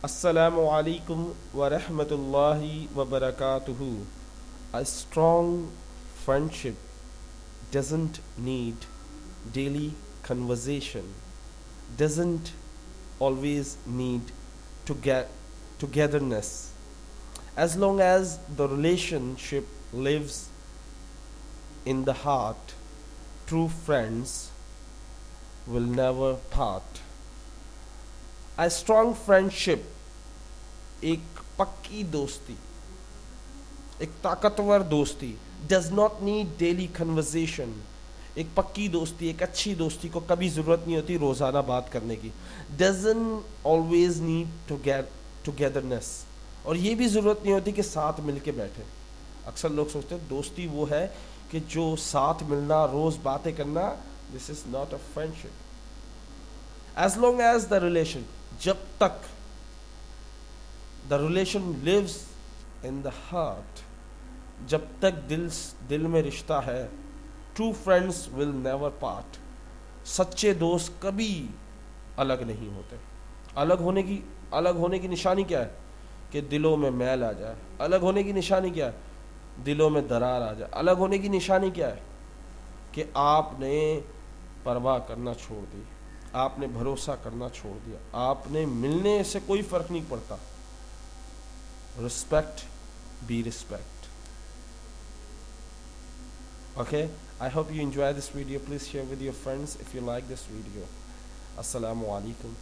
Assalamu alaikum wa rahmatullahi wa barakatuhu. A strong friendship doesn't need daily conversation, doesn't always need to get togetherness. As long as the relationship lives in the heart, true friends will never part. A strong friendship, एक पक्की दोस्ती, एक ताकतवर दोस्ती, does not need daily conversation. एक पक्की दोस्ती, एक अच्छी दोस्ती को कभी ज़रूरत नहीं होती रोज़ाना बात करने की. Doesn't always need to get togetherness. और ये भी ज़रूरत नहीं होती कि साथ मिल के बैठे. अक्सर लोग सोचते हैं दोस्ती वो है कि जो साथ मिलना, रोज़ बातें करना. This is not a friendship. As long as the relation, जब तक the relation lives in the heart, जब तक दिल में रिश्ता है, true friends will never part. सच्चे दोस्त कभी अलग नहीं होते. अलग होने की निशानी क्या है? कि दिलों में मैल आ जाए. अलग होने की निशानी क्या है? दिलों में दरार आ जाए. अलग होने की निशानी क्या है? कि आपने परवाह करना छोड़ दी, आपने भरोसा करना छोड़ दिया, आपने मिलने से कोई फर्क नहीं पड़ता. Respect, be respect. Okay, I hope you enjoy this video. Please share with your friends if you like this video. Assalamu alaikum.